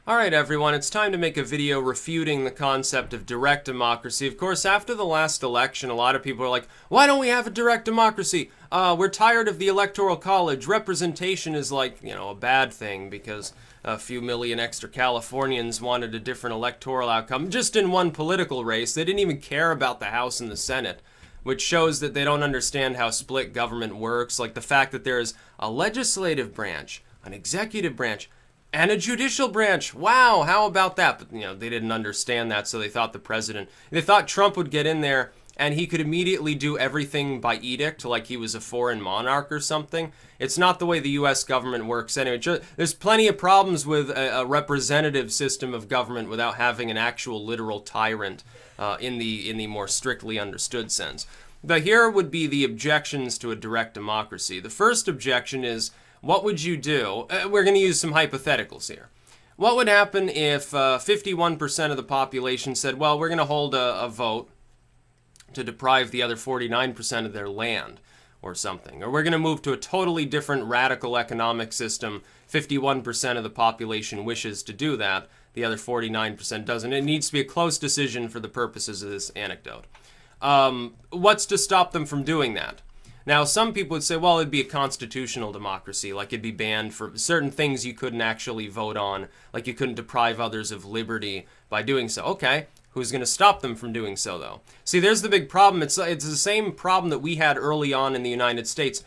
Alright everyone, it's time to make a video refuting the concept of direct democracy. Of course, after the last election, a lot of people are like, why don't we have a direct democracy? We're tired of the Electoral College. Representation is like, a bad thing because a few million extra Californians wanted a different electoral outcome just in one political race. They didn't even care about the House and the Senate, which shows that they don't understand how split government works. Like the fact that there is a legislative branch, an executive branch, and a judicial branch. Wow, how about that? But, they didn't understand that, so they thought they thought Trump would get in there and he could immediately do everything by edict, like he was a foreign monarch or something. It's not the way the U.S. government works anyway. There's plenty of problems with a representative system of government without having an actual literal tyrant in the more strictly understood sense. But here would be the objections to a direct democracy. The first objection is, what would you do? We're going to use some hypotheticals here. What would happen if 51% of the population said, well, we're going to hold a vote to deprive the other 49% of their land or something? Or we're going to move to a totally different radical economic system. 51% of the population wishes to do that. The other 49% doesn't. It needs to be a close decision for the purposes of this anecdote. What's to stop them from doing that? Now, some people would say, well, it'd be a constitutional democracy, like it'd be banned for certain things you couldn't actually vote on, like you couldn't deprive others of liberty by doing so. Okay, who's going to stop them from doing so, though? See, there's the big problem. It's the same problem that we had early on in the United States.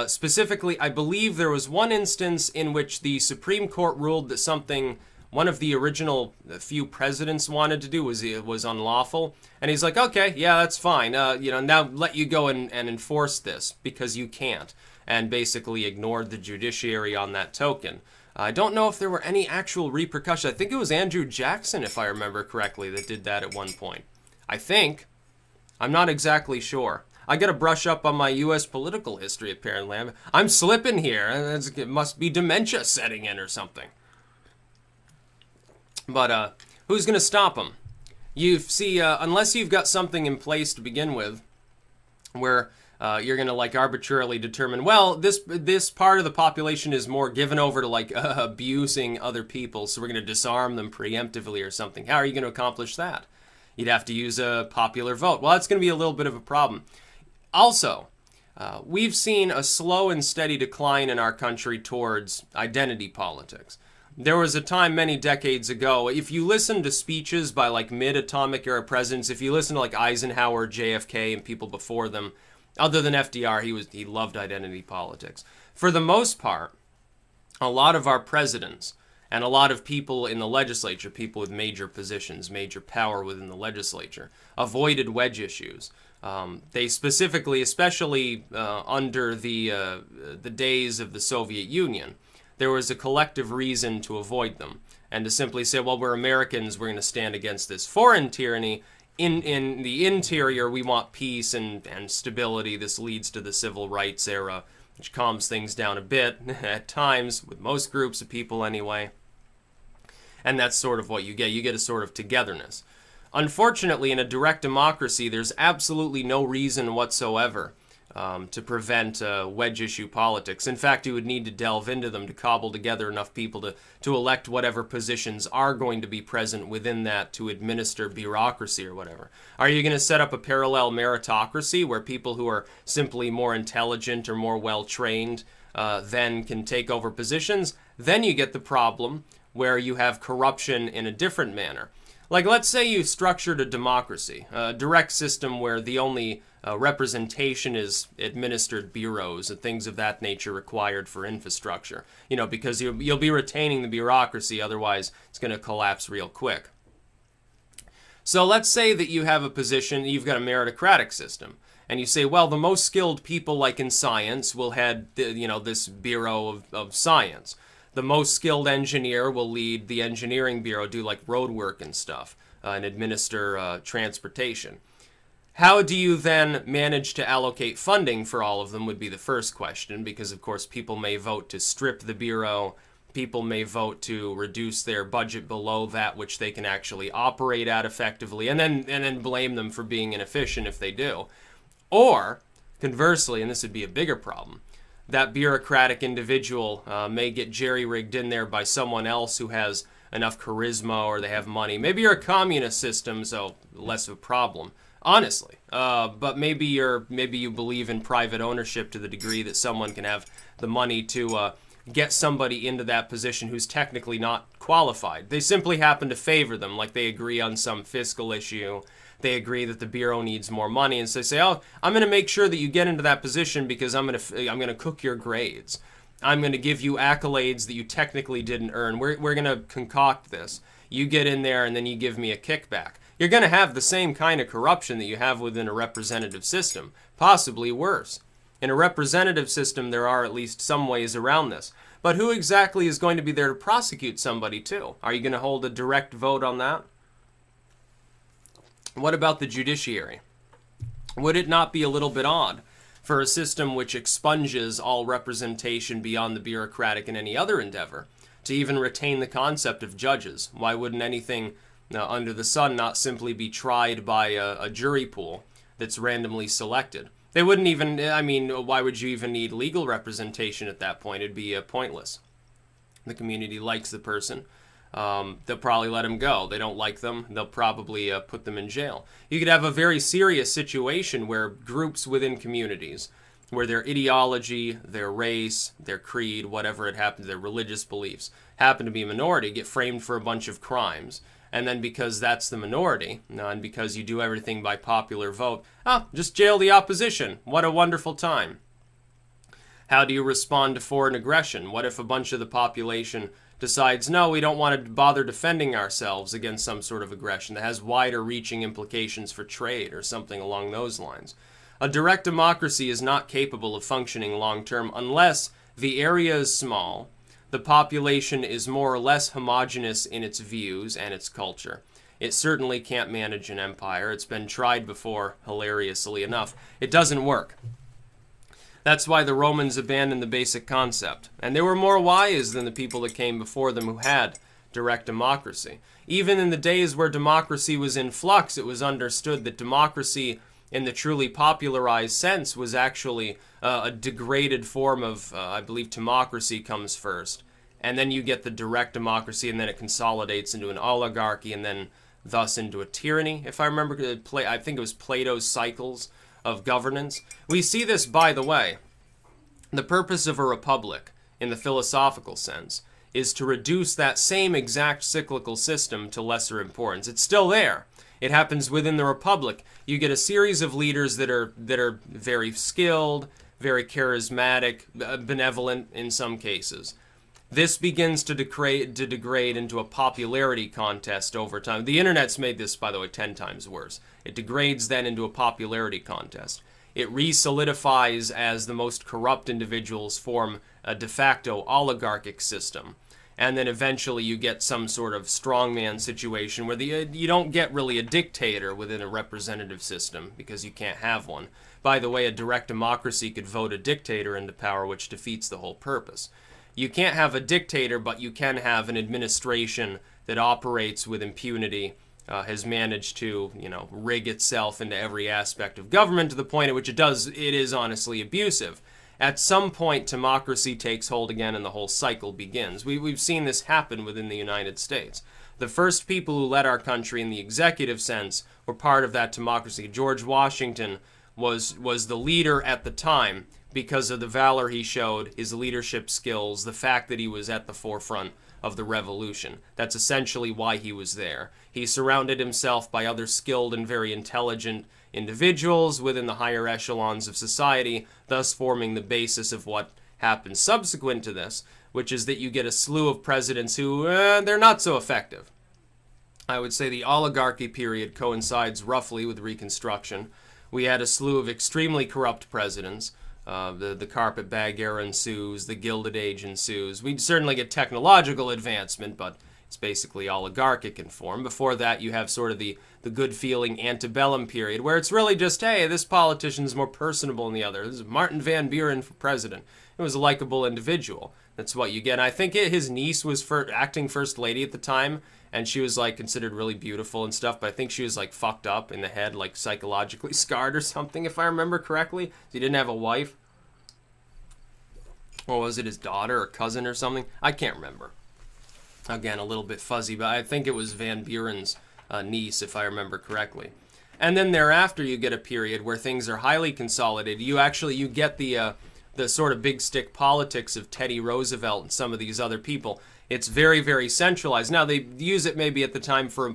Specifically, I believe there was one instance in which the Supreme Court ruled that something one of the original few presidents wanted to do was unlawful, and he's like, okay, yeah, that's fine, now let you go and enforce this because you can't, and basically ignored the judiciary on that token. I don't know if there were any actual repercussions. I think it was Andrew Jackson, if I remember correctly, that did that at one point. I think. I'm not exactly sure. I gotta brush up on my U.S. political history, apparently. I'm slipping here. It must be dementia setting in or something. But who's going to them? Unless you've got something in place to begin with, where you're going to arbitrarily determine, well, this part of the population is more given over to abusing other people, so we're going to disarm them preemptively or something. How are you going to accomplish that? You'd have to use a popular vote. Well, that's going to be a little bit of a problem. Also, we've seen a slow and steady decline in our country towards identity politics. There was a time many decades ago, if you listen to speeches by mid-atomic era presidents, if you listen to Eisenhower, JFK, and people before them, other than FDR, he loved identity politics. For the most part, a lot of our presidents and a lot of people in the legislature, people with major positions, major power within the legislature, avoided wedge issues. They specifically, especially under the days of the Soviet Union, there was a collective reason to avoid them, and to simply say, well, we're Americans, we're going to stand against this foreign tyranny. In the interior, we want peace and stability. This leads to the civil rights era, which calms things down a bit, at times, with most groups of people anyway. And that's sort of what you get. You get a sort of togetherness. Unfortunately, in a direct democracy, there's absolutely no reason whatsoever to prevent wedge issue politics. In fact, you would need to delve into them to cobble together enough people to elect whatever positions are going to be present within that to administer bureaucracy or whatever. Are you going to set up a parallel meritocracy where people who are simply more intelligent or more well-trained then can take over positions? Then you get the problem where you have corruption in a different manner. Let's say you structured a democracy, a direct system where the only representation is administered bureaus and things of that nature required for infrastructure. Because you'll be retaining the bureaucracy, otherwise it's going to collapse real quick. So let's say that you have a position, you've got a meritocratic system, and you say, well, the most skilled people, like in science, will head this bureau of science. The most skilled engineer will lead the engineering bureau, do road work and stuff, and administer transportation. How do you then manage to allocate funding for all of them would be the first question, because of course people may vote to strip the bureau, people may vote to reduce their budget below that which they can actually operate at effectively, and then blame them for being inefficient if they do. Or, conversely, and this would be a bigger problem, that bureaucratic individual may get jerry-rigged in there by someone else who has enough charisma or they have money. Maybe you're a communist system, so less of a problem, honestly. But maybe you believe in private ownership to the degree that someone can have the money to get somebody into that position who's technically not qualified. They simply happen to favor them, like they agree on some fiscal issue. They agree that the Bureau needs more money, and so they say, oh, I'm going to make sure that you get into that position because I'm going to cook your grades. I'm going to give you accolades that you technically didn't earn. We're going to concoct this. You get in there, and then you give me a kickback. You're going to have the same kind of corruption that you have within a representative system, possibly worse. In a representative system, there are at least some ways around this. But who exactly is going to be there to prosecute somebody, too? Are you going to hold a direct vote on that? What about the judiciary? Would it not be a little bit odd for a system which expunges all representation beyond the bureaucratic and any other endeavor to even retain the concept of judges? Why wouldn't anything under the sun not simply be tried by a jury pool that's randomly selected? They wouldn't even, I mean, why would you even need legal representation at that point? It'd be pointless. The community likes the person. They'll probably let them go. They don't like them. They'll probably put them in jail. You could have a very serious situation where groups within communities, where their ideology, their race, their creed, whatever it happens, their religious beliefs, happen to be a minority, get framed for a bunch of crimes. And then because that's the minority, and because you do everything by popular vote, just jail the opposition. What a wonderful time. How do you respond to foreign aggression? What if a bunch of the population decides, no, we don't want to bother defending ourselves against some sort of aggression that has wider reaching implications for trade or something along those lines? A direct democracy is not capable of functioning long term unless the area is small, the population is more or less homogeneous in its views and its culture. It certainly can't manage an empire. It's been tried before, hilariously enough. It doesn't work. That's why the Romans abandoned the basic concept. And they were more wise than the people that came before them who had direct democracy. Even in the days where democracy was in flux, it was understood that democracy in the truly popularized sense was actually a degraded form of, I believe, timocracy comes first. And then you get the direct democracy, and then it consolidates into an oligarchy, and then thus into a tyranny. If I remember, I think it was Plato's cycles of governance. We see this, by the way. The purpose of a republic, in the philosophical sense, is to reduce that same exact cyclical system to lesser importance. It's still there. It happens within the republic. You get a series of leaders that are very skilled, very charismatic, benevolent in some cases. This begins to degrade into a popularity contest over time. The internet's made this, by the way, 10 times worse. It degrades then into a popularity contest. It re-solidifies as the most corrupt individuals form a de facto oligarchic system. And then eventually you get some sort of strongman situation where you don't get really a dictator within a representative system because you can't have one. By the way, a direct democracy could vote a dictator into power, which defeats the whole purpose. You can't have a dictator, but you can have an administration that operates with impunity, has managed to, rig itself into every aspect of government to the point at which it is honestly abusive. At some point, democracy takes hold again and the whole cycle begins. We've seen this happen within the United States. The first people who led our country in the executive sense were part of that democracy. George Washington was the leader at the time because of the valor he showed, his leadership skills, the fact that he was at the forefront of the revolution. That's essentially why he was there. He surrounded himself by other skilled and very intelligent individuals within the higher echelons of society, thus forming the basis of what happened subsequent to this, which is that you get a slew of presidents who, they're not so effective. I would say the oligarchy period coincides roughly with Reconstruction. We had a slew of extremely corrupt presidents. The carpetbag era ensues, the Gilded Age ensues. We'd certainly get technological advancement, but it's basically oligarchic in form. Before that, you have sort of the good-feeling antebellum period, where it's really just, hey, this politician's more personable than the other. This is Martin Van Buren for president. He was a likable individual. That's what you get. And I think his niece was acting first lady at the time, and she was, like, considered really beautiful and stuff, but I think she was, like, fucked up in the head, like, psychologically scarred or something, if I remember correctly. He didn't have a wife. Or was it his daughter or cousin or something? I can't remember. Again, a little bit fuzzy, but I think it was Van Buren's niece, if I remember correctly. And then thereafter, you get a period where things are highly consolidated. You get the sort of big stick politics of Teddy Roosevelt and some of these other people. It's very, very centralized. Now, they use it maybe at the time for a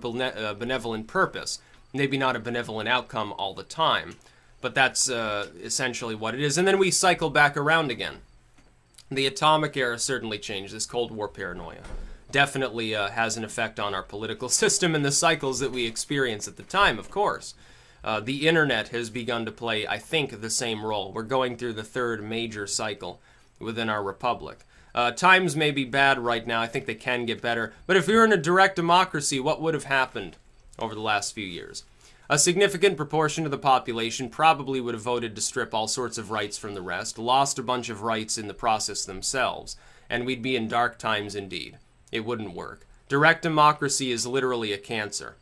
benevolent purpose. Maybe not a benevolent outcome all the time. But that's essentially what it is. And then we cycle back around again. The atomic era certainly changed. This Cold War paranoia definitely has an effect on our political system and the cycles that we experience at the time, of course. The internet has begun to play, I think, the same role. We're going through the third major cycle within our republic. Times may be bad right now. I think they can get better. But if we were in a direct democracy, what would have happened over the last few years? A significant proportion of the population probably would have voted to strip all sorts of rights from the rest, lost a bunch of rights in the process themselves, and we'd be in dark times indeed. It wouldn't work. Direct democracy is literally a cancer.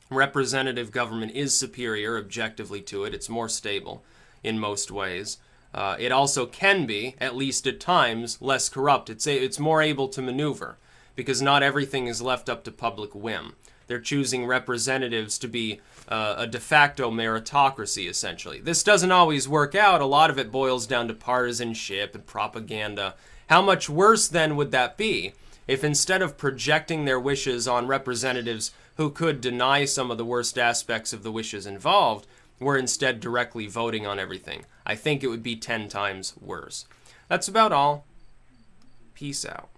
Representative government is superior objectively to it. It's more stable in most ways. It also can be, at least at times, less corrupt. It's more able to maneuver because not everything is left up to public whim. They're choosing representatives to be a de facto meritocracy, essentially. This doesn't always work out. A lot of it boils down to partisanship and propaganda. How much worse, then, would that be if instead of projecting their wishes on representatives who could deny some of the worst aspects of the wishes involved, we're instead directly voting on everything? I think it would be 10 times worse. That's about all. Peace out.